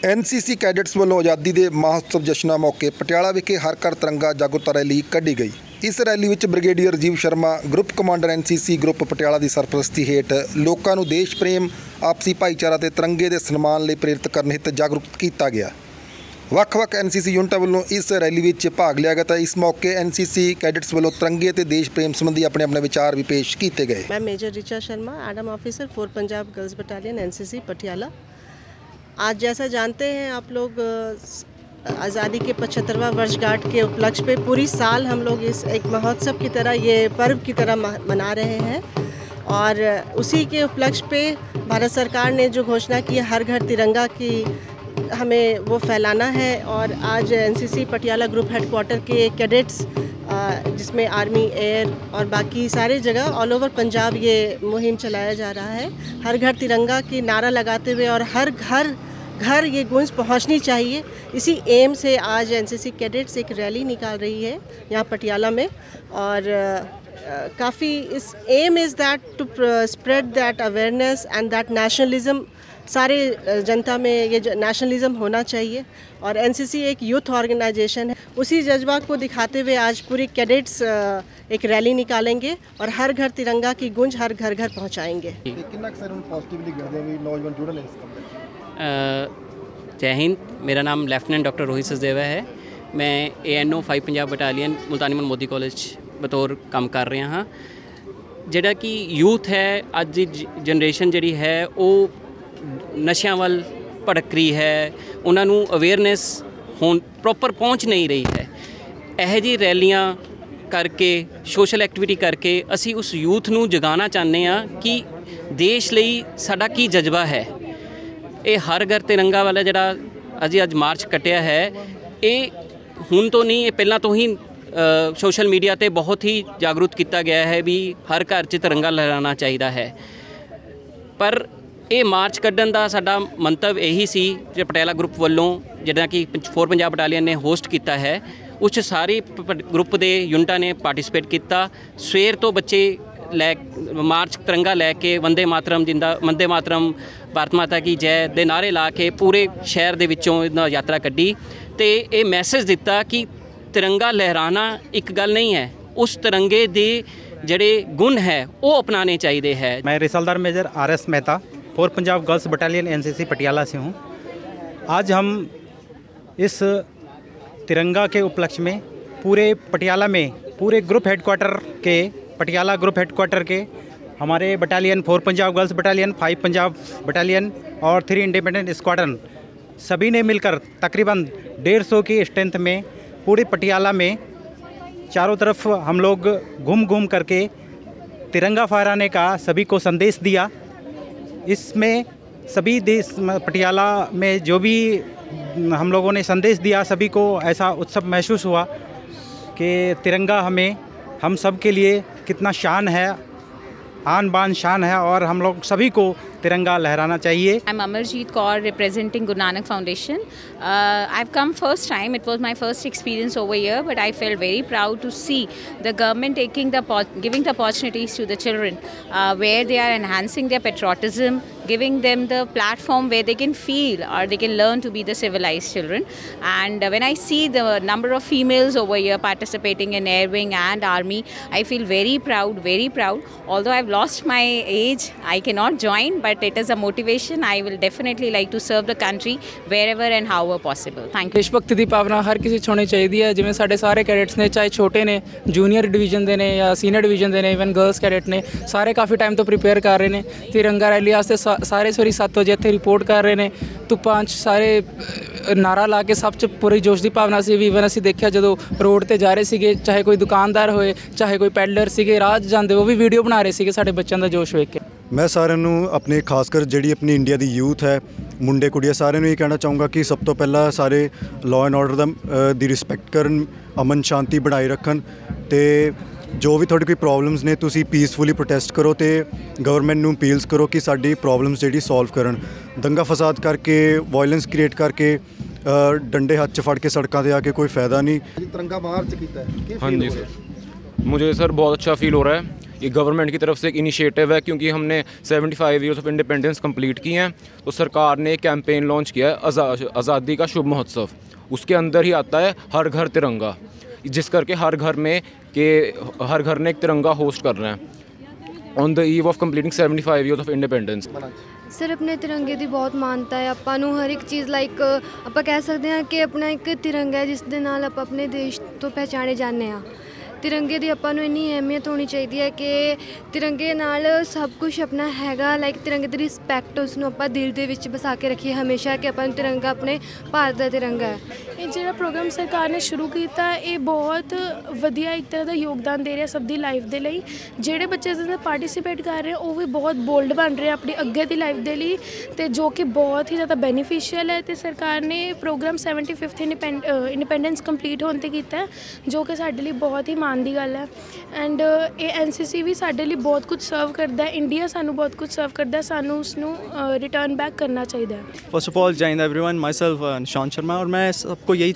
NCC cadets ਵੱਲੋਂ आज़ादी के महोत्सव जश्नां मौके पटियाला विखे हर घर तिरंगा जागरूकता रैली कढ़ी गई। इस रैली विच brigadier Rajeev Sharma group commander NCC group Patiala की सरपरस्ती हेठ लोगों को देश प्रेम, आपसी भाईचारा ते तिरंगे के सन्मान लिए प्रेरित करने हित जागरूक किया गया। ਵੱਖ-ਵੱਖ एनसीसी यूनिटां ਵੱਲੋਂ इस रैली विच भाग लिया गया। इस मौके एनसीसी कैडेट्स ਵੱਲੋਂ तिरंगे ते देश प्रेम संबंधी अपने अपने विचार भी पेश किए गए। मैं major Richa Sharma, adm officer 4 Punjab girls battalion NCC Patiala. आज जैसा जानते हैं आप लोग, आज़ादी के 75वां वर्षगांठ के उपलक्ष्य पे पूरी साल हम लोग इस एक महोत्सव की तरह, ये पर्व की तरह मना रहे हैं। और उसी के उपलक्ष्य पे भारत सरकार ने जो घोषणा की है, हर घर तिरंगा की हमें वो फैलाना है। और आज एनसीसी पटियाला ग्रुप हेडक्वार्टर के कैडेट्स, जिसमें आर्मी, एयर और बाकी सारे जगह ऑल ओवर पंजाब ये मुहिम चलाया जा रहा है। हर घर तिरंगा की नारा लगाते हुए और हर घर ये गूंज पहुंचनी चाहिए, इसी एम से आज एनसीसी कैडेट्स एक रैली निकाल रही है यहाँ पटियाला में। और काफ़ी इस aim is that to spread that awareness and that nationalism, सारे जनता में ये नेशनलिज्म होना चाहिए। और एनसीसी एक यूथ ऑर्गेनाइजेशन है, उसी जज्बा को दिखाते हुए आज पूरी कैडेट्स एक रैली निकालेंगे और हर घर तिरंगा की गूंज हर घर घर पहुंचाएंगे। जय हिंद। मेरा नाम लेफ्टिनेंट डॉक्टर रोहित सचदेवा है। मैं ANO 5 पंजाब बटालियन मुल्तानी मोदी कॉलेज बतौर काम कर रहा हाँ। जिहड़ा कि यूथ है, अज की जनरेशन जिहड़ी है वो नशियां वाल भड़क रही है, उन्होंने अवेयरनेस होन प्रॉपर पहुँच नहीं रही है। यह जी रैलियां करके, सोशल एक्टिविटी करके असी उस यूथ नूं जगाना चाहते हैं कि देश लई साडा की जज्बा है। ये हर घर तिरंगा वाला जिहड़ा अज मार्च कटिया है, ये हुण तो नहीं, ये पहला तो ही सोशल मीडिया ते बहुत ही जागरूक किया गया है भी हर घर च तिरंगा लहराना चाहिए है। पर ये मार्च कढ़न का साडा मंतव यही सी जो पटियाला ग्रुप वालों जिहड़ा कि 4 पंजाब बटालियन ने होस्ट किया है, उस सारे ग्रुप के यूनिटा ने पार्टिसिपेट किया। सवेर तो बच्चे मार्च तिरंगा लैके वंदे मातरम वंदे मातरम, भारत माता की जय दे नारे ला के पूरे शहर दे विचों यात्रा कड्डी ते ये मैसेज दिता कि तिरंगा लहराना एक गल नहीं है, उस तिरंगे दे जड़े गुण है वो अपनाने चाहिए है। मैं Risaldar major RS Mehta 4 Punjab girls battalion NCC Patiala से हूँ। आज हम इस तिरंगा के उपलक्ष्य में पूरे पटियाला में, पूरे ग्रुप हेडक्वार्टर के, पटियाला ग्रुप हेडक्वार्टर के हमारे battalion 4 Punjab girls battalion, 5 Punjab battalion और 3 इंडिपेंडेंट स्क्वाड्रन, सभी ने मिलकर तकरीबन 150 की स्ट्रेंथ में पूरे पटियाला में चारों तरफ हम लोग घूम करके तिरंगा फहराने का सभी को संदेश दिया। इसमें सभी देश पटियाला में जो भी हम लोगों ने संदेश दिया, सभी को ऐसा उत्सव महसूस हुआ कि तिरंगा हम सब के लिए कितना शान है, आन बान शान है और हम लोग सभी को तिरंगा लहराना चाहिए। I'm Amarjeet Kaur representing Guru Nanak Foundation. I've come first time. It was my first experience over here, but I felt very proud to see the government giving the opportunities to the children, where they are enhancing their patriotism, giving them the platform where they can feel or they can learn to be the civilized children. And when I see the number of females over here participating in Air Wing and Army, I feel very proud, very proud. Although I've lost my age, I cannot join, but it is a motivation. I will definitely like to serve the country wherever and however possible. Thank you. देशभक्ति की भावना हर किसी होनी चाहिए है। जिवें साडे सारे cadets ने, चाहे छोटे ने, जूनियर डिवीजन दे ने या सीनियर डिवीजन दे ने, इवन गर्ल्स कैडेट ने, सारे काफ़ी टाइम तो प्रिपेयर कर रहे हैं तिरंगा रैली वास्ते। सारे सवेरे 7 बजे इत्थे रिपोर्ट कर रहे हैं, धुप्पां च सारे नारा ला के सब च पूरी जोश की भावना से भी। इवन असीं देखिया जदों रोड ते जा रहे सीगे, चाहे कोई दुकानदार होए, चाहे कोई पैडलर सीगे, राह जांदे वो भी वीडियो बना रहे सीगे साडे बच्चों का जोश वेख के। मैं सारिਆਂ ਨੂੰ अपने खासकर जी अपनी इंडिया की यूथ है, मुंडे कुड़ियाँ सारिਆਂ ਨੂੰ ये कहना चाहूँगा कि सब तो पहला सारे लॉ एंड ऑर्डर की रिस्पैक्ट करन, अमन शांति बनाए रखन ते जो भी थोड़ी कोई प्रॉब्लम्स ने तुसी पीसफुली प्रोटेस्ट करो तो गवर्नमेंट नूं अपील्स करो कि साडी प्रॉब्लम्स जिहड़ी सॉल्व करन। दंगा फसाद करके, वायलेंस क्रिएट करके, डंडे हाथ च फड़ के सड़कों पर आके कोई फ़ायदा नहीं। तिरंगा मार्च किया है, हाँ जी सर, मुझे सर बहुत अच्छा फील हो रहा है ये गवर्नमेंट की तरफ से एक इनिशिएटिव है, क्योंकि हमने 75 ईयर्स ऑफ इंडिपेंडेंस कंप्लीट किए हैं, तो सरकार ने एक कैंपेन लॉन्च किया है आज़ादी का शुभ महोत्सव। उसके अंदर ही आता है हर घर तिरंगा, जिस करके हर घर ने एक तिरंगा होस्ट करना है on the eve of completing 75 years of independence. Sir ਆਪਣੇ ਤਿਰੰਗੇ ਦੀ ਬਹੁਤ ਮਾਨਤਾ ਹੈ। ਆਪਾਂ ਨੂੰ ਹਰ ਇੱਕ ਚੀਜ਼ ਲਾਈਕ ਆਪਾਂ ਕਹਿ ਸਕਦੇ ਹਾਂ ਕਿ ਆਪਣਾ ਇੱਕ ਤਿਰੰਗਾ ਹੈ ਜਿਸ ਦੇ ਨਾਲ ਆਪਾਂ ਆਪਣੇ ਦੇਸ਼ ਤੋਂ ਪਹਿਚਾਣੇ ਜਾਂਦੇ ਹਾਂ। ਤਿਰੰਗੇ ਦੀ ਆਪਾਂ ਨੂੰ ਇੰਨੀ ਅਹਿਮੀਅਤ ਹੋਣੀ ਚਾਹੀਦੀ ਹੈ ਕਿ ਤਿਰੰਗੇ ਨਾਲ ਸਭ ਕੁਝ ਆਪਣਾ ਹੈਗਾ। ਲਾਈਕ ਤਿਰੰਗੇ ਦੀ ਰਿਸਪੈਕਟ ਉਸ ਨੂੰ ਆਪਾਂ ਦਿਲ ਦੇ ਵਿੱਚ ਵਸਾ ਕੇ ਰੱਖੀਏ ਹਮੇਸ਼ਾ ਕਿ ਆਪਾਂ ਨੂੰ ਤਿਰੰਗਾ ਆਪਣੇ ਭਾਰਤ ਦਾ ਤਿਰੰਗਾ ਹੈ। ਇਹ ਜਿਹੜਾ ਪ੍ਰੋਗਰਾਮ ਸਰਕਾਰ ਨੇ ਸ਼ੁਰੂ ਕੀਤਾ ਇਹ ਬਹੁਤ ਵਧੀਆ ਇੱਕ ਤਰ੍ਹਾਂ ਦਾ ਯੋਗਦਾਨ ਦੇ ਰਿਹਾ ਸਭ ਦੀ ਲਾਈਫ ਦੇ ਲਈ। ਜਿਹੜੇ ਬੱਚੇ ਇਸ ਦੇ ਪਾਰਟਿਸਿਪੇਟ ਕਰ ਰਹੇ ਉਹ ਵੀ ਬਹੁਤ ਬੋਲਡ ਬਣ ਰਹੇ ਆਪਣੀ ਅੱਗੇ ਦੀ ਲਾਈਫ ਦੇ ਲਈ, ਅਤੇ ਜੋ ਕਿ ਬਹੁਤ ਹੀ ਜ਼ਿਆਦਾ ਬੈਨੀਫੀਸ਼ੀਅਲ ਹੈ। ਅਤੇ ਸਰਕਾਰ ਨੇ ਪ੍ਰੋਗਰਾਮ 75th ਇੰਡੀਪੈਂਡੈਂਸ ਕੰਪਲੀਟ ਹੋਣ 'ਤੇ ਕੀਤਾ, ਜੋ ਕਿ ਸਾਡੇ ਲਈ ਬਹੁਤ ਹੀ ਮਾਣ ਦੀ ਗੱਲ ਹੈ। ਐਂਡ ਇਹ NCC ਵੀ ਸਾਡੇ ਲਈ ਬਹੁਤ ਕੁਝ ਸਰਵ ਕਰਦਾ, ਇੰਡੀਆ ਸਾਨੂੰ ਬਹੁਤ ਕੁਝ ਸਰਵ ਕਰਦਾ, ਸਾਨੂੰ ਉਸਨੂੰ ਰਿਟਰਨ बैक करना चाहिए। फर्स्ट ऑफ ऑल जय Hind everyone, my self Nishant Sharma, और मैं सबको यही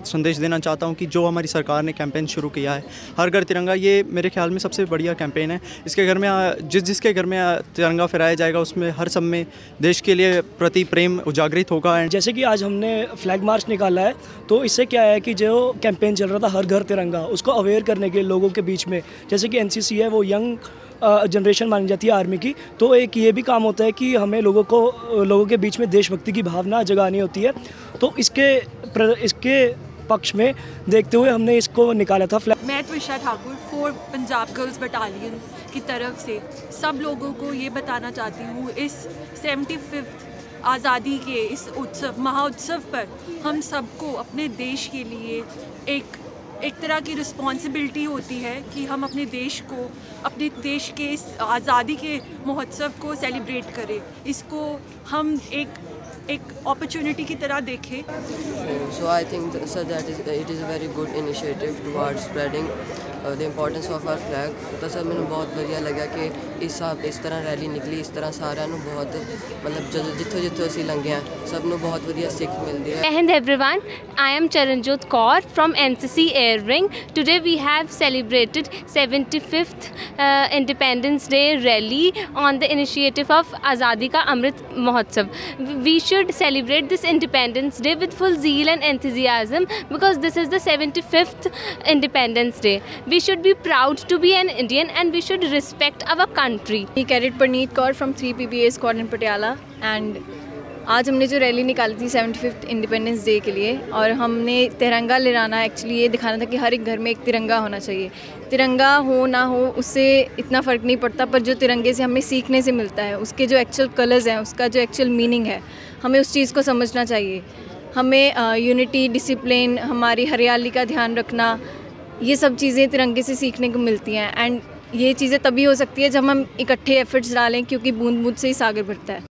संदेश देना चाहता हूँ कि जो हमारी सरकार ने कैंपेन शुरू किया है हर घर तिरंगा, ये मेरे ख्याल में सबसे बढ़िया कैंपेन है। इसके घर में जिसके घर में तिरंगा फहराया जाएगा उसमें हर सब में देश के लिए प्रति प्रेम उजागरित होगा। एंड जैसे कि आज हमने फ्लैग मार्च निकाला है, तो इससे क्या है कि जो कैंपेन चल रहा था हर घर तिरंगा, उसको अवेयर करने के लोगों के बीच में, जैसे कि NCC है वो यंग जनरेशन मानी जाती है आर्मी की, तो एक ये भी काम होता है कि हमें लोगों के बीच में देशभक्ति की भावना जगानी होती है। तो इसके पक्ष में देखते हुए हमने इसको निकाला था। मैं त्विषा ठाकुर 4 पंजाब गर्ल्स बटालियन की तरफ से सब लोगों को ये बताना चाहती हूँ, इस 75th आज़ादी के इस महाउत्सव पर हम सबको अपने देश के लिए एक तरह की रिस्पॉन्सिबिलिटी होती है कि हम अपने देश के इस आज़ादी के महोत्सव को सेलिब्रेट करें, इसको हम एक अपॉर्चुनिटी की तरह देखें। So I think sir that it is a very good initiative towards spreading the importance of our flag। तो सर मैंने बहुत बढ़िया लगा कि इस तरह रैली निकली, इस तरह सारा बहुत मतलब जिथों ਅਸੀਂ ਲੰਘੇ ਆ ਸਭ ਨੂੰ ਬਹੁਤ ਵਧੀਆ ਸਿੱਖ ਮਿਲਦੀ ਹੈ। Jai Hind everyone, I am Charanjot Kaur from NCC Air Wing. Today we have celebrated 75th Independence Day rally on the initiative of Azadi Ka Amrit Mahotsav. We should celebrate this Independence Day with full zeal and enthusiasm because this is the 75th Independence Day. We should be proud to be an Indian and we should respect our country. Cadet Parneet Kaur from 3 PBA Squad in Patiala, and आज हमने जो rally निकाली थी 75th independence day के लिए, और हमने तिरंगा लहराना एक्चुअली ये दिखाना था कि हर एक घर में एक तिरंगा होना चाहिए। तिरंगा हो ना हो उससे इतना फ़र्क नहीं पड़ता, पर जो तिरंगे से हमें सीखने से मिलता है, उसके जो एक्चुअल कलर्स हैं, उसका जो एक्चुअल मीनिंग है, हमें उस चीज़ को समझना चाहिए। हमें यूनिटी, डिसिप्लिन, हमारी हरियाली का ध्यान रखना, ये सब चीज़ें तिरंगे से सीखने को मिलती हैं। एंड ये चीज़ें तभी हो सकती है जब हम इकट्ठे एफर्ट्स डालें, क्योंकि बूंद बूंद से ही सागर भरता है।